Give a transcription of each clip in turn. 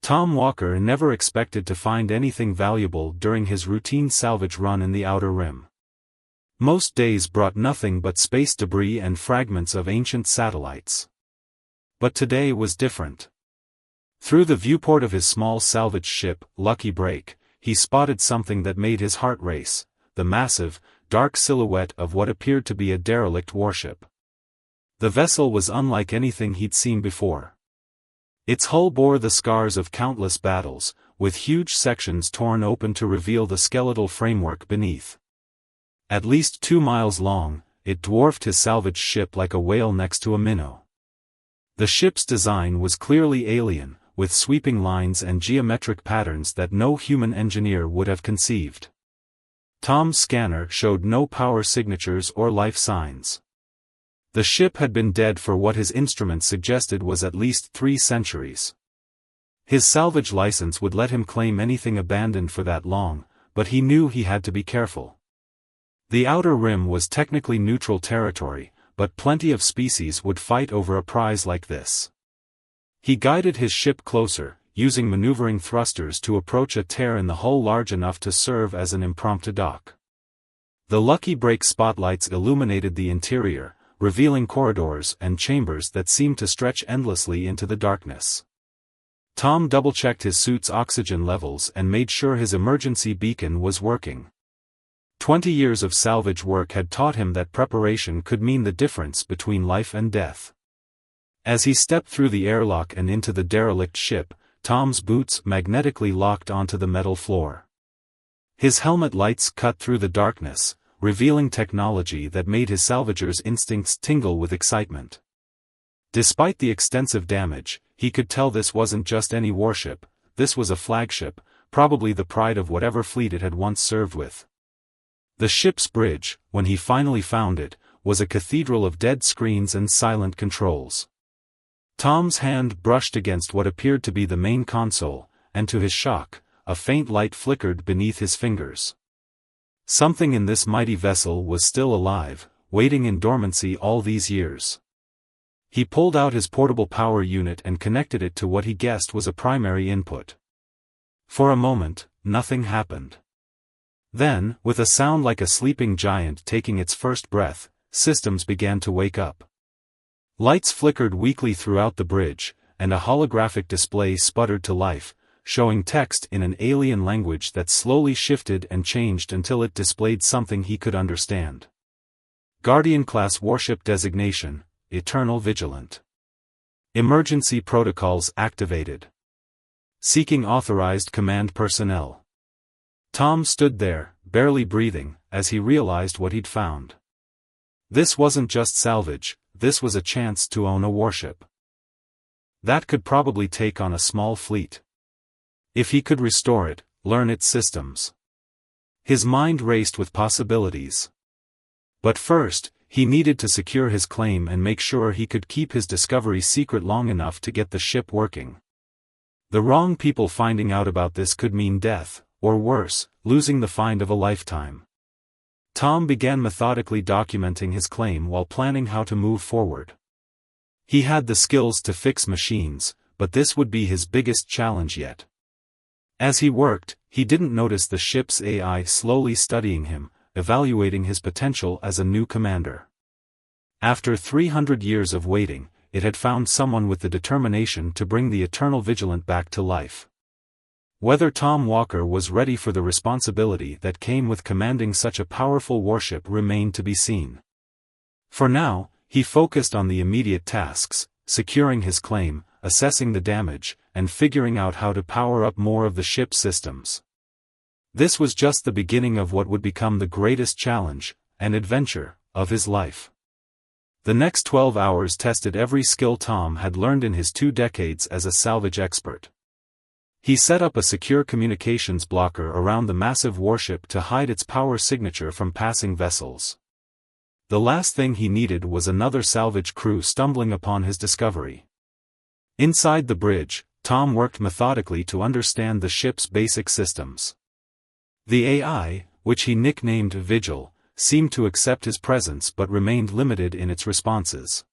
Tom Walker never expected to find anything valuable during his routine salvage run in the Outer Rim. Most days brought nothing but space debris and fragments of ancient satellites. But today was different. Through the viewport of his small salvage ship, Lucky Break, he spotted something that made his heart race: the massive, dark silhouette of what appeared to be a derelict warship. The vessel was unlike anything he'd seen before. Its hull bore the scars of countless battles, with huge sections torn open to reveal the skeletal framework beneath. At least 2 miles long, it dwarfed his salvage ship like a whale next to a minnow. The ship's design was clearly alien, with sweeping lines and geometric patterns that no human engineer would have conceived. Tom's scanner showed no power signatures or life signs. The ship had been dead for what his instruments suggested was at least 3 centuries. His salvage license would let him claim anything abandoned for that long, but he knew he had to be careful. The Outer Rim was technically neutral territory, but plenty of species would fight over a prize like this. He guided his ship closer, using maneuvering thrusters to approach a tear in the hull large enough to serve as an impromptu dock. The Lucky Break spotlights illuminated the interior, revealing corridors and chambers that seemed to stretch endlessly into the darkness. Tom double-checked his suit's oxygen levels and made sure his emergency beacon was working. 20 years of salvage work had taught him that preparation could mean the difference between life and death. As he stepped through the airlock and into the derelict ship, Tom's boots magnetically locked onto the metal floor. His helmet lights cut through the darkness, revealing technology that made his salvager's instincts tingle with excitement. Despite the extensive damage, he could tell this wasn't just any warship, this was a flagship, probably the pride of whatever fleet it had once served with. The ship's bridge, when he finally found it, was a cathedral of dead screens and silent controls. Tom's hand brushed against what appeared to be the main console, and to his shock, a faint light flickered beneath his fingers. Something in this mighty vessel was still alive, waiting in dormancy all these years. He pulled out his portable power unit and connected it to what he guessed was a primary input. For a moment, nothing happened. Then, with a sound like a sleeping giant taking its first breath, systems began to wake up. Lights flickered weakly throughout the bridge, and a holographic display sputtered to life, showing text in an alien language that slowly shifted and changed until it displayed something he could understand. Guardian-class warship designation, Eternal Vigilant. Emergency protocols activated. Seeking authorized command personnel. Tom stood there, barely breathing, as he realized what he'd found. This wasn't just salvage, this was a chance to own a warship. That could probably take on a small fleet. If he could restore it, learn its systems. His mind raced with possibilities. But first, he needed to secure his claim and make sure he could keep his discovery secret long enough to get the ship working. The wrong people finding out about this could mean death, or worse, losing the find of a lifetime. Tom began methodically documenting his claim while planning how to move forward. He had the skills to fix machines, but this would be his biggest challenge yet. As he worked, he didn't notice the ship's AI slowly studying him, evaluating his potential as a new commander. After 300 years of waiting, it had found someone with the determination to bring the Eternal Vigilant back to life. Whether Tom Walker was ready for the responsibility that came with commanding such a powerful warship remained to be seen. For now, he focused on the immediate tasks, securing his claim, assessing the damage, and figuring out how to power up more of the ship's systems. This was just the beginning of what would become the greatest challenge, and adventure, of his life. The next 12 hours tested every skill Tom had learned in his 2 decades as a salvage expert. He set up a secure communications blocker around the massive warship to hide its power signature from passing vessels. The last thing he needed was another salvage crew stumbling upon his discovery. Inside the bridge, Tom worked methodically to understand the ship's basic systems. The AI, which he nicknamed Vigil, seemed to accept his presence but remained limited in its responses.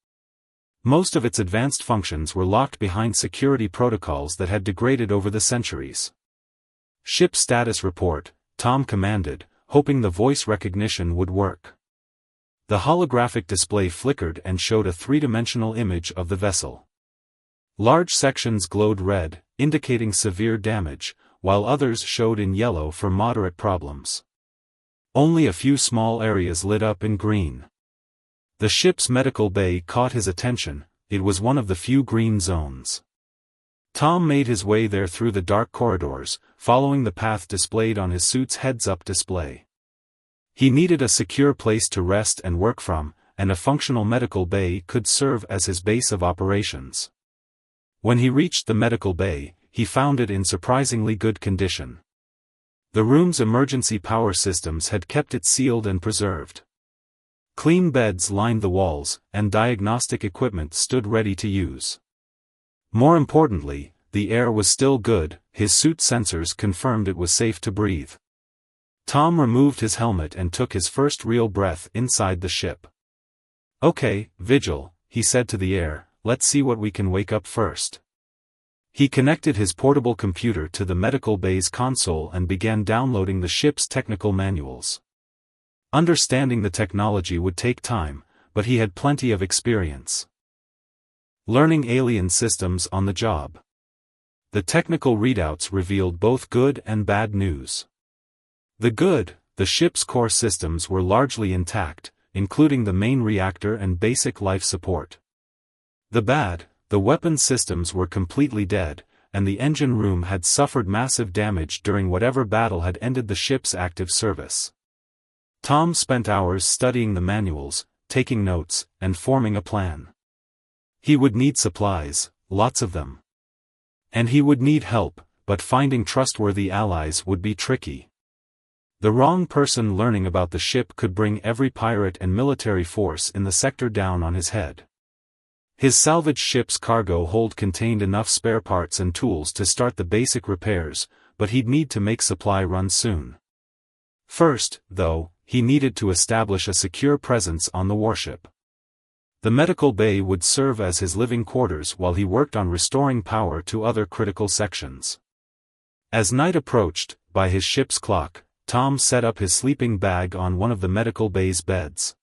Most of its advanced functions were locked behind security protocols that had degraded over the centuries. "Ship status report," Tom commanded, hoping the voice recognition would work. The holographic display flickered and showed a three-dimensional image of the vessel. Large sections glowed red, indicating severe damage, while others showed in yellow for moderate problems. Only a few small areas lit up in green. The ship's medical bay caught his attention. It was one of the few green zones. Tom made his way there through the dark corridors, following the path displayed on his suit's heads-up display. He needed a secure place to rest and work from, and a functional medical bay could serve as his base of operations. When he reached the medical bay, he found it in surprisingly good condition. The room's emergency power systems had kept it sealed and preserved. Clean beds lined the walls, and diagnostic equipment stood ready to use. More importantly, the air was still good. His suit sensors confirmed it was safe to breathe. Tom removed his helmet and took his first real breath inside the ship. "Okay, Vigil," he said to the air, "let's see what we can wake up first." He connected his portable computer to the medical bay's console and began downloading the ship's technical manuals. Understanding the technology would take time, but he had plenty of experience. Learning alien systems on the job. The technical readouts revealed both good and bad news. The good, the ship's core systems were largely intact, including the main reactor and basic life support. The bad, the weapon systems were completely dead, and the engine room had suffered massive damage during whatever battle had ended the ship's active service. Tom spent hours studying the manuals, taking notes, and forming a plan. He would need supplies, lots of them. And he would need help, but finding trustworthy allies would be tricky. The wrong person learning about the ship could bring every pirate and military force in the sector down on his head. His salvaged ship's cargo hold contained enough spare parts and tools to start the basic repairs, but he'd need to make supply runs soon. First, though, he needed to establish a secure presence on the warship. The medical bay would serve as his living quarters while he worked on restoring power to other critical sections. As night approached, by his ship's clock, Tom set up his sleeping bag on one of the medical bay's beds.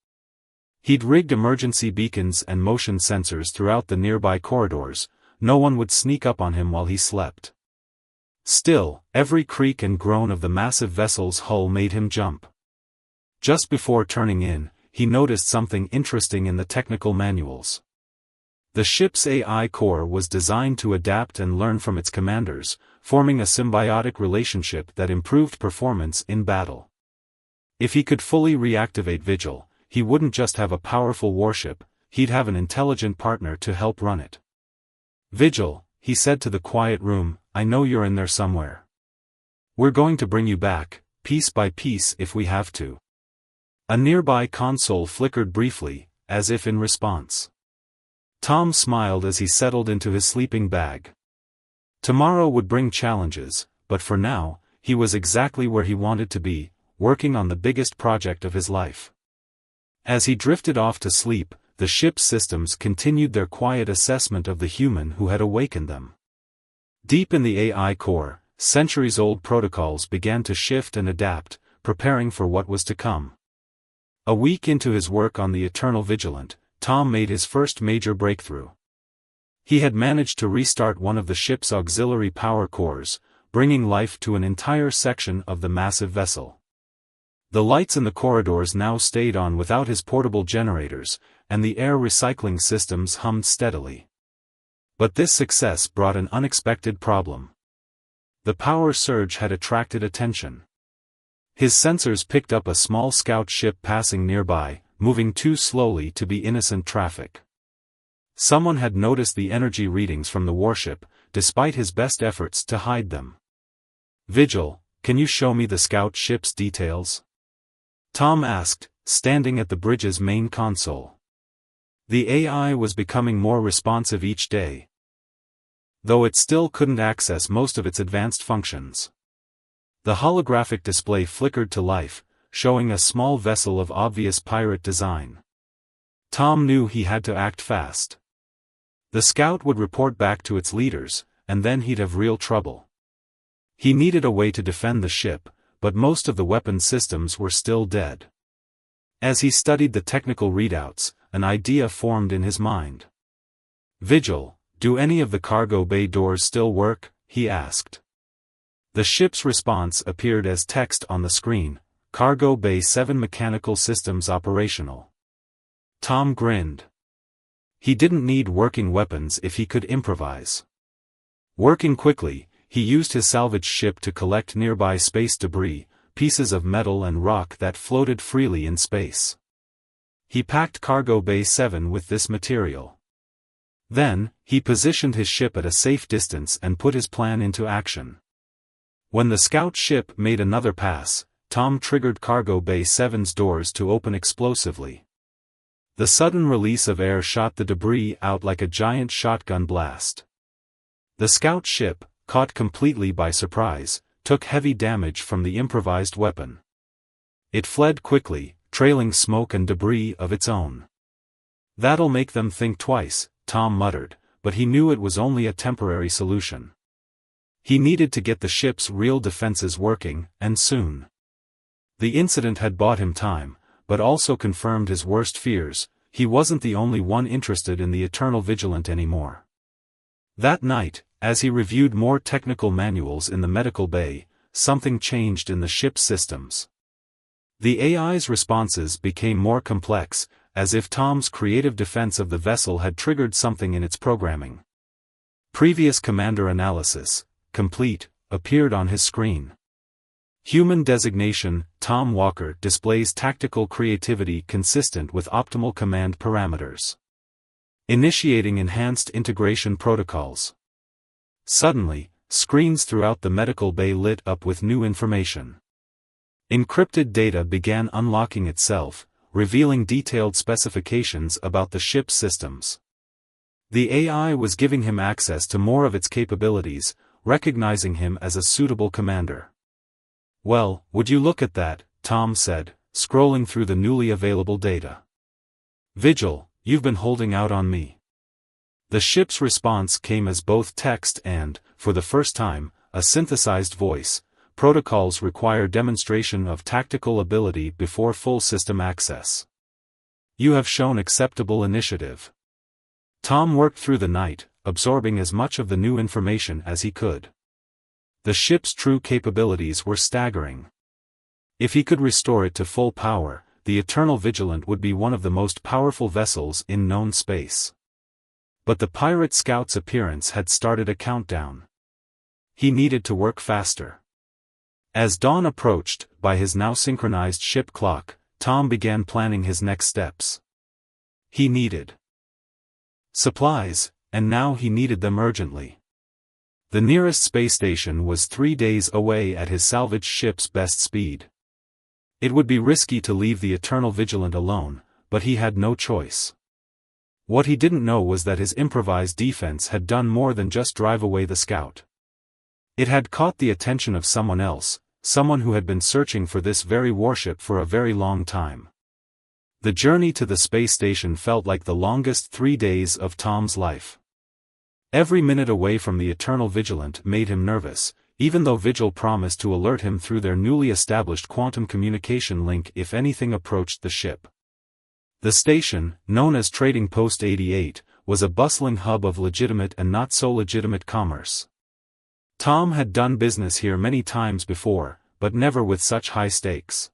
He'd rigged emergency beacons and motion sensors throughout the nearby corridors. No one would sneak up on him while he slept. Still, every creak and groan of the massive vessel's hull made him jump. Just before turning in, he noticed something interesting in the technical manuals. The ship's AI core was designed to adapt and learn from its commanders, forming a symbiotic relationship that improved performance in battle. If he could fully reactivate Vigil, he wouldn't just have a powerful warship, he'd have an intelligent partner to help run it. "Vigil," he said to the quiet room, "I know you're in there somewhere. We're going to bring you back, piece by piece if we have to." A nearby console flickered briefly, as if in response. Tom smiled as he settled into his sleeping bag. Tomorrow would bring challenges, but for now, he was exactly where he wanted to be, working on the biggest project of his life. As he drifted off to sleep, the ship's systems continued their quiet assessment of the human who had awakened them. Deep in the AI core, centuries-old protocols began to shift and adapt, preparing for what was to come. A week into his work on the Eternal Vigilant, Tom made his first major breakthrough. He had managed to restart one of the ship's auxiliary power cores, bringing life to an entire section of the massive vessel. The lights in the corridors now stayed on without his portable generators, and the air recycling systems hummed steadily. But this success brought an unexpected problem. The power surge had attracted attention. His sensors picked up a small scout ship passing nearby, moving too slowly to be innocent traffic. Someone had noticed the energy readings from the warship, despite his best efforts to hide them. "Vigil, can you show me the scout ship's details?" Tom asked, standing at the bridge's main console. The AI was becoming more responsive each day, though it still couldn't access most of its advanced functions. The holographic display flickered to life, showing a small vessel of obvious pirate design. Tom knew he had to act fast. The scout would report back to its leaders, and then he'd have real trouble. He needed a way to defend the ship, but most of the weapon systems were still dead. As he studied the technical readouts, an idea formed in his mind. "Vigil, do any of the cargo bay doors still work?" he asked. The ship's response appeared as text on the screen: "Cargo Bay 7 mechanical systems operational." Tom grinned. He didn't need working weapons if he could improvise. Working quickly, he used his salvage ship to collect nearby space debris, pieces of metal and rock that floated freely in space. He packed Cargo Bay 7 with this material. Then, he positioned his ship at a safe distance and put his plan into action. When the scout ship made another pass, Tom triggered Cargo Bay 7's doors to open explosively. The sudden release of air shot the debris out like a giant shotgun blast. The scout ship, caught completely by surprise, took heavy damage from the improvised weapon. It fled quickly, trailing smoke and debris of its own. "That'll make them think twice," Tom muttered, but he knew it was only a temporary solution. He needed to get the ship's real defenses working, and soon. The incident had bought him time, but also confirmed his worst fears: he wasn't the only one interested in the Eternal Vigilant anymore. That night, as he reviewed more technical manuals in the medical bay, something changed in the ship's systems. The AI's responses became more complex, as if Tom's creative defense of the vessel had triggered something in its programming. "Previous commander analysis complete," appeared on his screen. Human designation: Tom Walker displays tactical creativity consistent with optimal command parameters. Initiating enhanced integration protocols. Suddenly, screens throughout the medical bay lit up with new information. Encrypted data began unlocking itself, revealing detailed specifications about the ship's systems. The AI was giving him access to more of its capabilities, recognizing him as a suitable commander. "Well, would you look at that," Tom said, scrolling through the newly available data. "Vigil, you've been holding out on me." The ship's response came as both text and, for the first time, a synthesized voice. "Protocols require demonstration of tactical ability before full system access. You have shown acceptable initiative." Tom worked through the night, absorbing as much of the new information as he could. The ship's true capabilities were staggering. If he could restore it to full power, the Eternal Vigilant would be one of the most powerful vessels in known space. But the pirate scout's appearance had started a countdown. He needed to work faster. As dawn approached, by his now synchronized ship clock, Tom began planning his next steps. He needed supplies, and now he needed them urgently. The nearest space station was 3 days away at his salvage ship's best speed. It would be risky to leave the Eternal Vigilant alone, but he had no choice. What he didn't know was that his improvised defense had done more than just drive away the scout. It had caught the attention of someone else, someone who had been searching for this very warship for a very long time. The journey to the space station felt like the longest 3 days of Tom's life. Every minute away from the Eternal Vigilant made him nervous, even though Vigil promised to alert him through their newly established quantum communication link if anything approached the ship. The station, known as Trading Post 88, was a bustling hub of legitimate and not-so-legitimate commerce. Tom had done business here many times before, but never with such high stakes.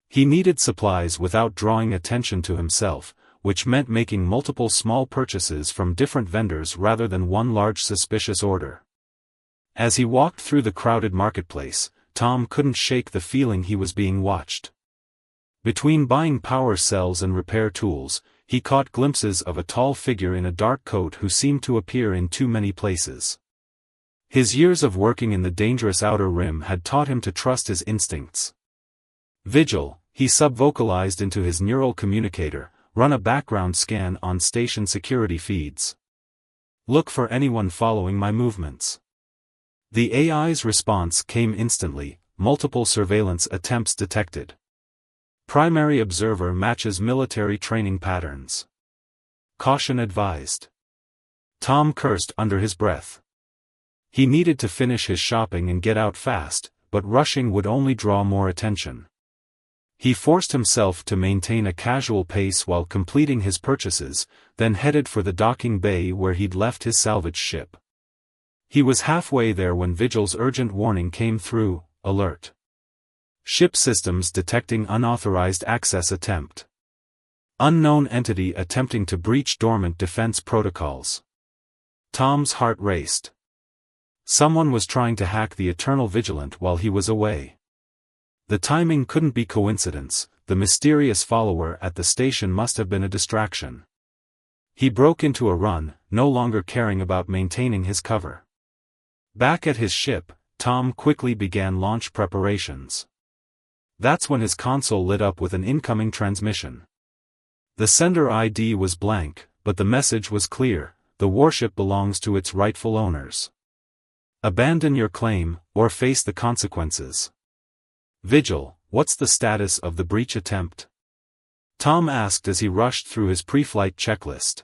He needed supplies without drawing attention to himself, which meant making multiple small purchases from different vendors rather than one large suspicious order. As he walked through the crowded marketplace, Tom couldn't shake the feeling he was being watched. Between buying power cells and repair tools, he caught glimpses of a tall figure in a dark coat who seemed to appear in too many places. His years of working in the dangerous Outer Rim had taught him to trust his instincts. "Vigil," he subvocalized into his neural communicator, "run a background scan on station security feeds. Look for anyone following my movements." The AI's response came instantly: multiple surveillance attempts detected. Primary observer matches military training patterns. Caution advised. Tom cursed under his breath. He needed to finish his shopping and get out fast, but rushing would only draw more attention. He forced himself to maintain a casual pace while completing his purchases, then headed for the docking bay where he'd left his salvage ship. He was halfway there when Vigil's urgent warning came through: alert. Ship systems detecting unauthorized access attempt. Unknown entity attempting to breach dormant defense protocols. Tom's heart raced. Someone was trying to hack the Eternal Vigilant while he was away. The timing couldn't be coincidence. The mysterious follower at the station must have been a distraction. He broke into a run, no longer caring about maintaining his cover. Back at his ship, Tom quickly began launch preparations. That's when his console lit up with an incoming transmission. The sender ID was blank, but the message was clear: the warship belongs to its rightful owners. Abandon your claim, or face the consequences. Vigil, what's the status of the breach attempt? Tom asked as he rushed through his pre-flight checklist.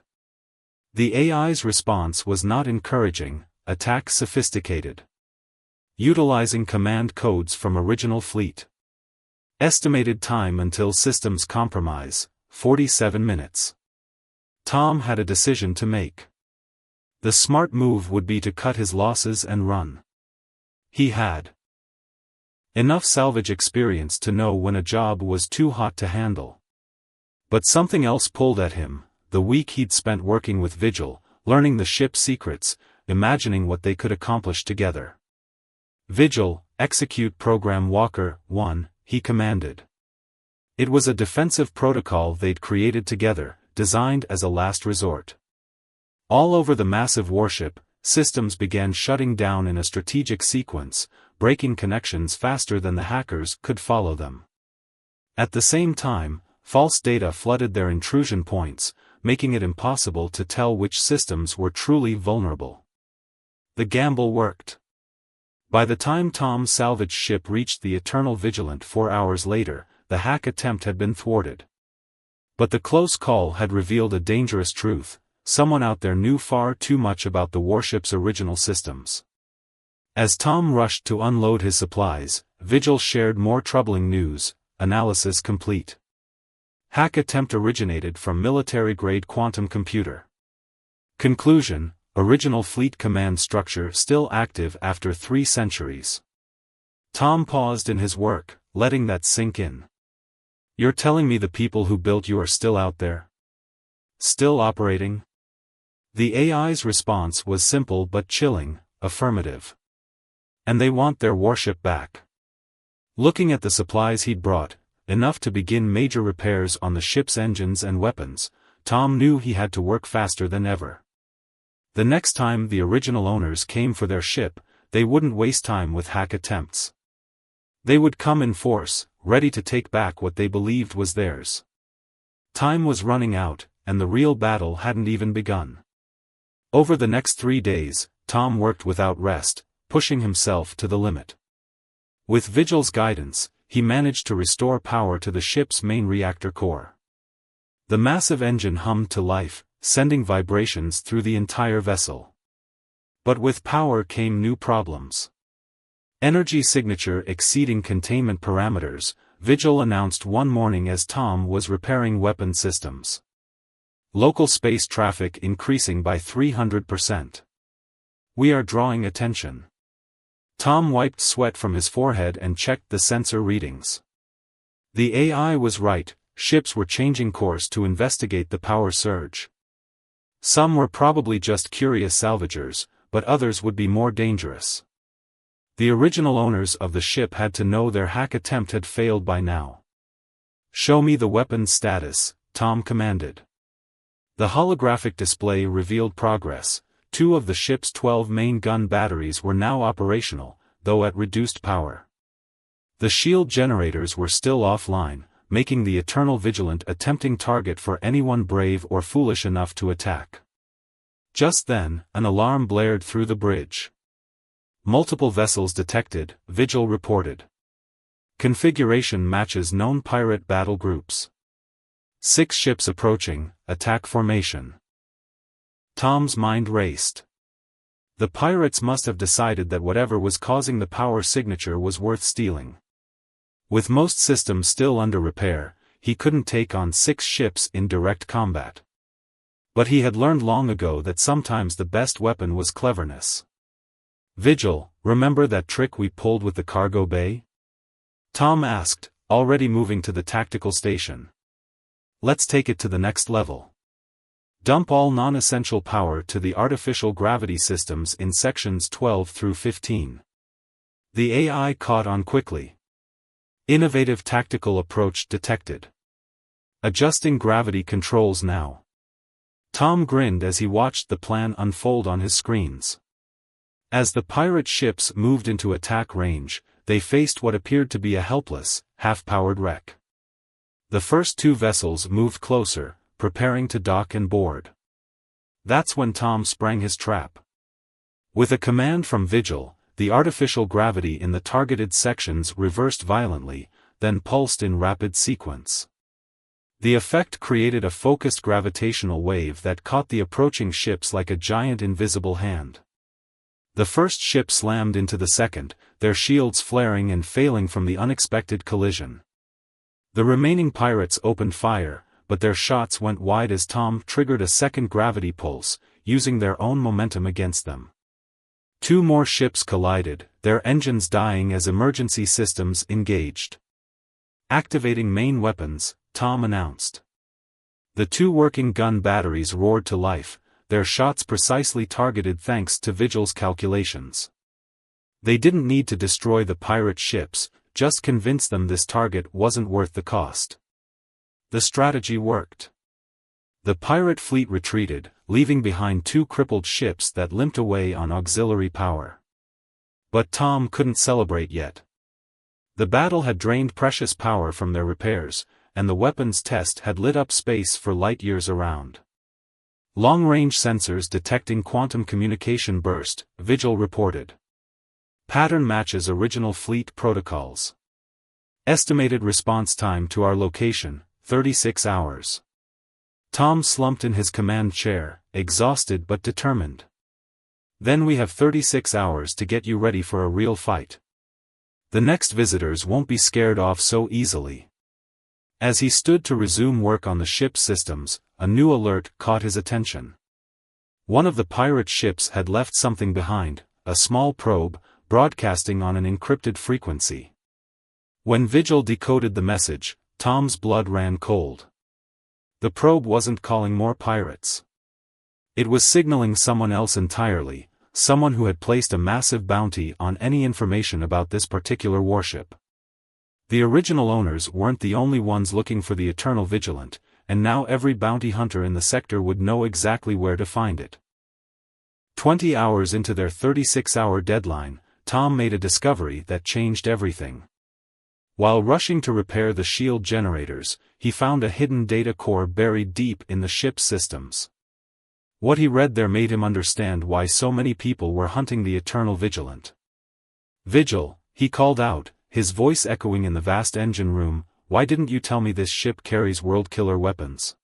The AI's response was not encouraging: attack sophisticated. Utilizing command codes from original fleet. Estimated time until systems compromise, 47 minutes. Tom had a decision to make. The smart move would be to cut his losses and run. He had enough salvage experience to know when a job was too hot to handle. But something else pulled at him: the week he'd spent working with Vigil, learning the ship's secrets, imagining what they could accomplish together. Vigil, execute Program Walker 1, he commanded. It was a defensive protocol they'd created together, designed as a last resort. All over the massive warship, systems began shutting down in a strategic sequence, breaking connections faster than the hackers could follow them. At the same time, false data flooded their intrusion points, making it impossible to tell which systems were truly vulnerable. The gamble worked. By the time Tom's salvage ship reached the Eternal Vigilant 4 hours later, the hack attempt had been thwarted. But the close call had revealed a dangerous truth: someone out there knew far too much about the warship's original systems. As Tom rushed to unload his supplies, Vigil shared more troubling news: analysis complete. Hack attempt originated from military-grade quantum computer. Conclusion: original fleet command structure still active after 3 centuries. Tom paused in his work, letting that sink in. You're telling me the people who built you are still out there? Still operating? The AI's response was simple but chilling: affirmative. And they want their warship back. Looking at the supplies he'd brought, enough to begin major repairs on the ship's engines and weapons, Tom knew he had to work faster than ever. The next time the original owners came for their ship, they wouldn't waste time with hack attempts. They would come in force, ready to take back what they believed was theirs. Time was running out, and the real battle hadn't even begun. Over the next 3 days, Tom worked without rest, pushing himself to the limit. With Vigil's guidance, he managed to restore power to the ship's main reactor core. The massive engine hummed to life, sending vibrations through the entire vessel. But with power came new problems. Energy signature exceeding containment parameters, Vigil announced one morning as Tom was repairing weapon systems. Local space traffic increasing by 300%. We are drawing attention. Tom wiped sweat from his forehead and checked the sensor readings. The AI was right: ships were changing course to investigate the power surge. Some were probably just curious salvagers, but others would be more dangerous. The original owners of the ship had to know their hack attempt had failed by now. Show me the weapon's status, Tom commanded. The holographic display revealed progress. 2 of the ship's 12 main gun batteries were now operational, though at reduced power. The shield generators were still offline, making the Eternal Vigilant a tempting target for anyone brave or foolish enough to attack. Just then, an alarm blared through the bridge. Multiple vessels detected, Vigil reported. Configuration matches known pirate battle groups. 6 ships approaching, attack formation. Tom's mind raced. The pirates must have decided that whatever was causing the power signature was worth stealing. With most systems still under repair, he couldn't take on 6 ships in direct combat. But he had learned long ago that sometimes the best weapon was cleverness. "Vigil, remember that trick we pulled with the cargo bay?" Tom asked, already moving to the tactical station. "Let's take it to the next level. Dump all non-essential power to the artificial gravity systems in sections 12 through 15. The AI caught on quickly. Innovative tactical approach detected. Adjusting gravity controls now. Tom grinned as he watched the plan unfold on his screens. As the pirate ships moved into attack range, they faced what appeared to be a helpless, half-powered wreck. The first 2 vessels moved closer, preparing to dock and board. That's when Tom sprang his trap. With a command from Vigil, the artificial gravity in the targeted sections reversed violently, then pulsed in rapid sequence. The effect created a focused gravitational wave that caught the approaching ships like a giant invisible hand. The first ship slammed into the second, their shields flaring and failing from the unexpected collision. The remaining pirates opened fire, but their shots went wide as Tom triggered a second gravity pulse, using their own momentum against them. 2 more ships collided, their engines dying as emergency systems engaged. Activating main weapons, Tom announced. The 2 working gun batteries roared to life, their shots precisely targeted thanks to Vigil's calculations. They didn't need to destroy the pirate ships, just convince them this target wasn't worth the cost. The strategy worked. The pirate fleet retreated, leaving behind 2 crippled ships that limped away on auxiliary power. But Tom couldn't celebrate yet. The battle had drained precious power from their repairs, and the weapons test had lit up space for light years around. Long-range sensors detecting quantum communication burst, Vigil reported. Pattern matches original fleet protocols. Estimated response time to our location, 36 hours. Tom slumped in his command chair, exhausted but determined. Then we have 36 hours to get you ready for a real fight. The next visitors won't be scared off so easily. As he stood to resume work on the ship's systems, a new alert caught his attention. One of the pirate ships had left something behind, a small probe, broadcasting on an encrypted frequency. When Vigil decoded the message, Tom's blood ran cold. The probe wasn't calling more pirates. It was signaling someone else entirely, someone who had placed a massive bounty on any information about this particular warship. The original owners weren't the only ones looking for the Eternal Vigilant, and now every bounty hunter in the sector would know exactly where to find it. 20 hours into their 36-hour deadline, Tom made a discovery that changed everything. While rushing to repair the shield generators, he found a hidden data core buried deep in the ship's systems. What he read there made him understand why so many people were hunting the Eternal Vigilant. "Vigil," he called out, his voice echoing in the vast engine room, "why didn't you tell me this ship carries world-killer weapons?"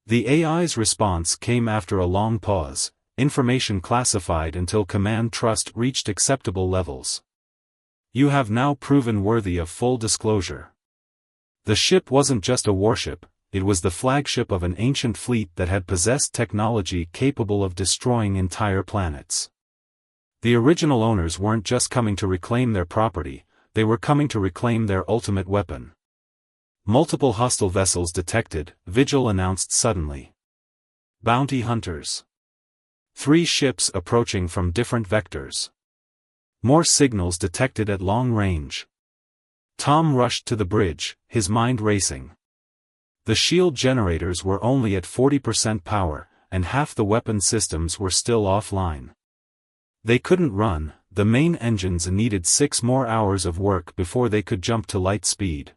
The AI's response came after a long pause, information classified until command trust reached acceptable levels. "You have now proven worthy of full disclosure." The ship wasn't just a warship, it was the flagship of an ancient fleet that had possessed technology capable of destroying entire planets. The original owners weren't just coming to reclaim their property, they were coming to reclaim their ultimate weapon. "Multiple hostile vessels detected," Vigil announced suddenly. "Bounty hunters. 3 ships approaching from different vectors. More signals detected at long range." Tom rushed to the bridge, his mind racing. The shield generators were only at 40% power, and half the weapon systems were still offline. They couldn't run, the main engines needed 6 more hours of work before they could jump to light speed.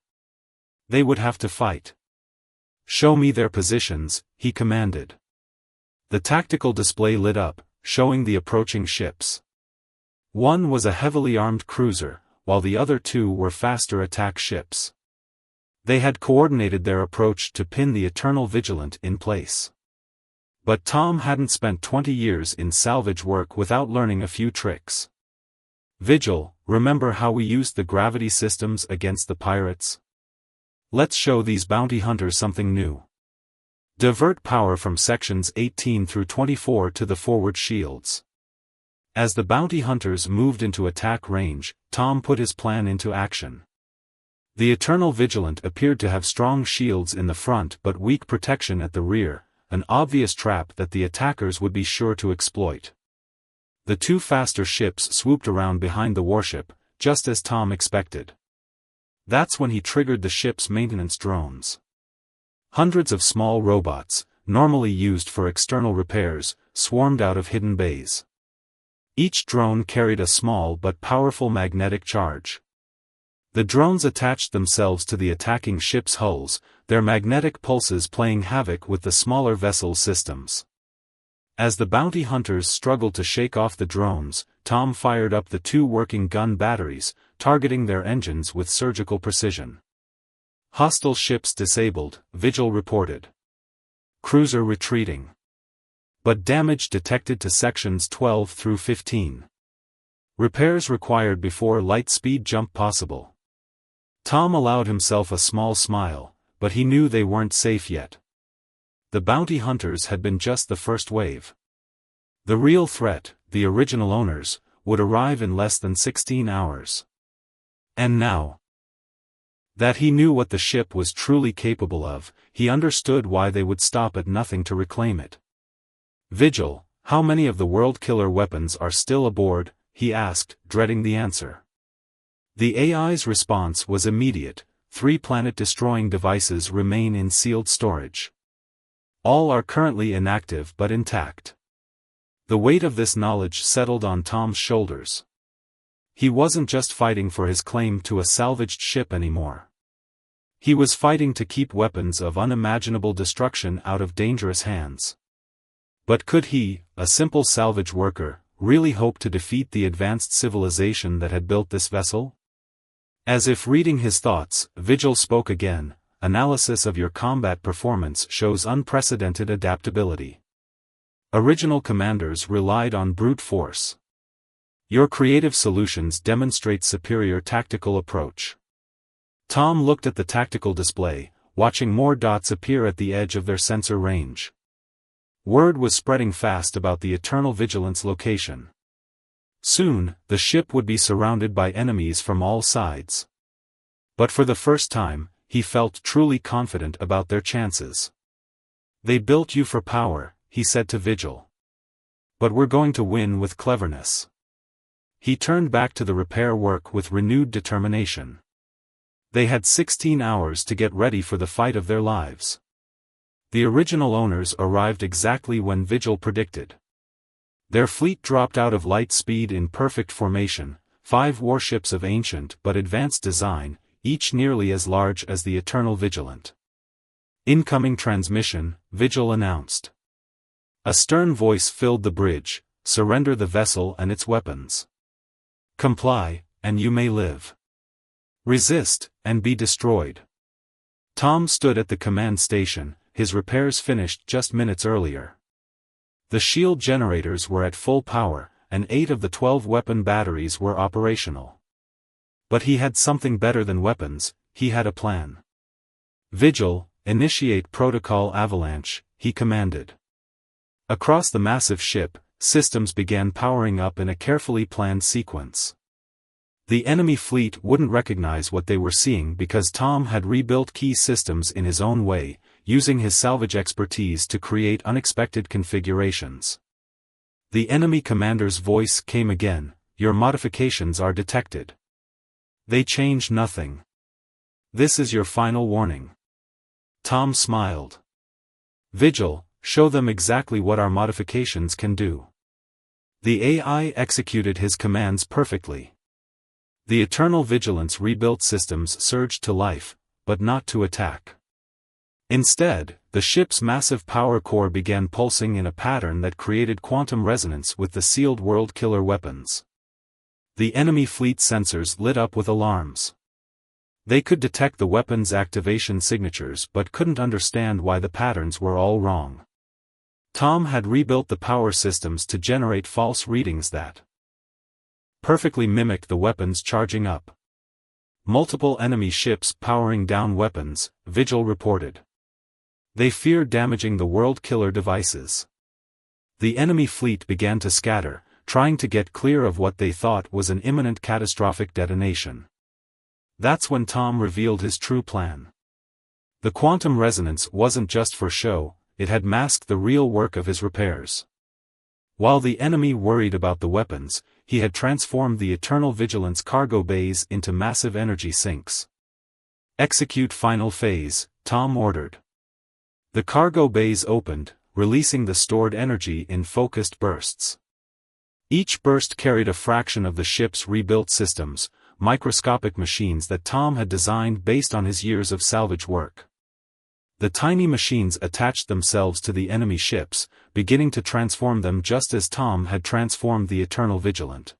They would have to fight. "Show me their positions," he commanded. The tactical display lit up, showing the approaching ships. One was a heavily armed cruiser, while the other 2 were faster attack ships. They had coordinated their approach to pin the Eternal Vigilant in place. But Tom hadn't spent 20 years in salvage work without learning a few tricks. Vigil, remember how we used the gravity systems against the pirates? Let's show these bounty hunters something new. Divert power from sections 18 through 24 to the forward shields. As the bounty hunters moved into attack range, Tom put his plan into action. The Eternal Vigilant appeared to have strong shields in the front but weak protection at the rear, an obvious trap that the attackers would be sure to exploit. The two faster ships swooped around behind the warship, just as Tom expected. That's when he triggered the ship's maintenance drones. Hundreds of small robots, normally used for external repairs, swarmed out of hidden bays. Each drone carried a small but powerful magnetic charge. The drones attached themselves to the attacking ship's hulls, their magnetic pulses playing havoc with the smaller vessel systems. As the bounty hunters struggled to shake off the drones, Tom fired up the two working gun batteries, targeting their engines with surgical precision. Hostile ships disabled, Vigil reported. Cruiser retreating. But damage detected to sections 12 through 15. Repairs required before light speed jump possible. Tom allowed himself a small smile, but he knew they weren't safe yet. The bounty hunters had been just the first wave. The real threat, the original owners, would arrive in less than 16 hours. And now that he knew what the ship was truly capable of, he understood why they would stop at nothing to reclaim it. Vigil, how many of the world-killer weapons are still aboard? He asked, dreading the answer. The AI's response was immediate: 3 planet-destroying devices remain in sealed storage. All are currently inactive but intact. The weight of this knowledge settled on Tom's shoulders. He wasn't just fighting for his claim to a salvaged ship anymore. He was fighting to keep weapons of unimaginable destruction out of dangerous hands. But could he, a simple salvage worker, really hope to defeat the advanced civilization that had built this vessel? As if reading his thoughts, Vigil spoke again. Analysis of your combat performance shows unprecedented adaptability. Original commanders relied on brute force. Your creative solutions demonstrate superior tactical approach. Tom looked at the tactical display, watching more dots appear at the edge of their sensor range. Word was spreading fast about the Eternal Vigilant's location. Soon, the ship would be surrounded by enemies from all sides. But for the first time, he felt truly confident about their chances. They built you for power, he said to Vigil. But we're going to win with cleverness. He turned back to the repair work with renewed determination. They had 16 hours to get ready for the fight of their lives. The original owners arrived exactly when Vigil predicted. Their fleet dropped out of light speed in perfect formation, 5 warships of ancient but advanced design, each nearly as large as the Eternal Vigilant. Incoming transmission, Vigil announced. A stern voice filled the bridge: surrender the vessel and its weapons. Comply, and you may live. Resist, and be destroyed. Tom stood at the command station, his repairs finished just minutes earlier. The shield generators were at full power, and 8 of the 12 weapon batteries were operational. But he had something better than weapons, he had a plan. Vigil, initiate Protocol Avalanche, he commanded. Across the massive ship, systems began powering up in a carefully planned sequence. The enemy fleet wouldn't recognize what they were seeing because Tom had rebuilt key systems in his own way, using his salvage expertise to create unexpected configurations. The enemy commander's voice came again: your modifications are detected. They change nothing. This is your final warning. Tom smiled. Vigil, show them exactly what our modifications can do. The AI executed his commands perfectly. The Eternal Vigilance rebuilt systems surged to life, but not to attack. Instead, the ship's massive power core began pulsing in a pattern that created quantum resonance with the sealed world-killer weapons. The enemy fleet sensors lit up with alarms. They could detect the weapon's activation signatures but couldn't understand why the patterns were all wrong. Tom had rebuilt the power systems to generate false readings that perfectly mimicked the weapons charging up. Multiple enemy ships powering down weapons, Vigil reported. They feared damaging the world killer devices. The enemy fleet began to scatter, trying to get clear of what they thought was an imminent catastrophic detonation. That's when Tom revealed his true plan. The quantum resonance wasn't just for show, it had masked the real work of his repairs. While the enemy worried about the weapons, he had transformed the Eternal Vigilance cargo bays into massive energy sinks. Execute final phase, Tom ordered. The cargo bays opened, releasing the stored energy in focused bursts. Each burst carried a fraction of the ship's rebuilt systems, microscopic machines that Tom had designed based on his years of salvage work. The tiny machines attached themselves to the enemy ships, beginning to transform them just as Tom had transformed the Eternal Vigilant.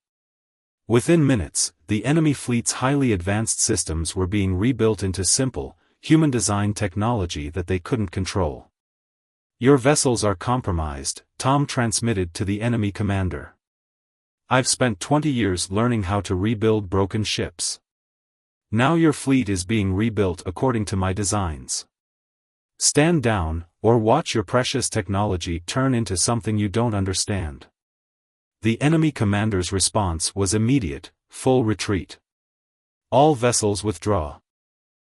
Within minutes, the enemy fleet's highly advanced systems were being rebuilt into simple, human-designed technology that they couldn't control. "Your vessels are compromised," Tom transmitted to the enemy commander. "I've spent 20 years learning how to rebuild broken ships. Now your fleet is being rebuilt according to my designs. Stand down, or watch your precious technology turn into something you don't understand." The enemy commander's response was immediate: full retreat. All vessels withdraw.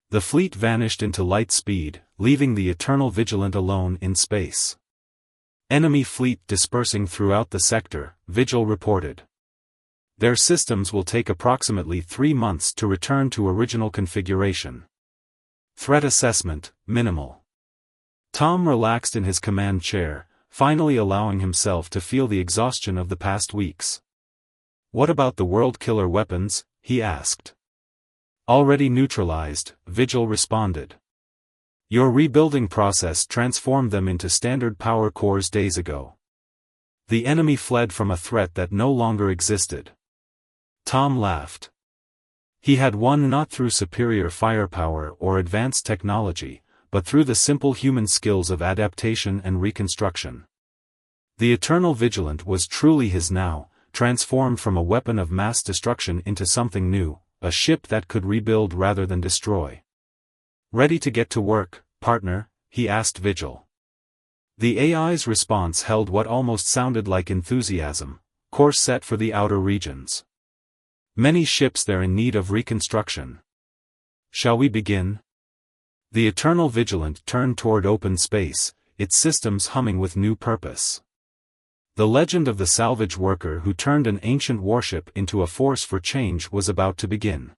The fleet vanished into light speed, leaving the Eternal Vigilant alone in space. Enemy fleet dispersing throughout the sector, Vigil reported. Their systems will take approximately 3 months to return to original configuration. Threat assessment, minimal. Tom relaxed in his command chair, finally allowing himself to feel the exhaustion of the past weeks. "What about the world killer weapons?" he asked. "Already neutralized," Vigil responded. "Your rebuilding process transformed them into standard power cores days ago. The enemy fled from a threat that no longer existed." Tom laughed. He had won not through superior firepower or advanced technology, but through the simple human skills of adaptation and reconstruction. The Eternal Vigilant was truly his now, transformed from a weapon of mass destruction into something new, a ship that could rebuild rather than destroy. "Ready to get to work, partner?" he asked Vigil. The AI's response held what almost sounded like enthusiasm: "Course set for the outer regions. Many ships there in need of reconstruction. Shall we begin?" The Eternal Vigilant turned toward open space, its systems humming with new purpose. The legend of the salvage worker who turned an ancient warship into a force for change was about to begin.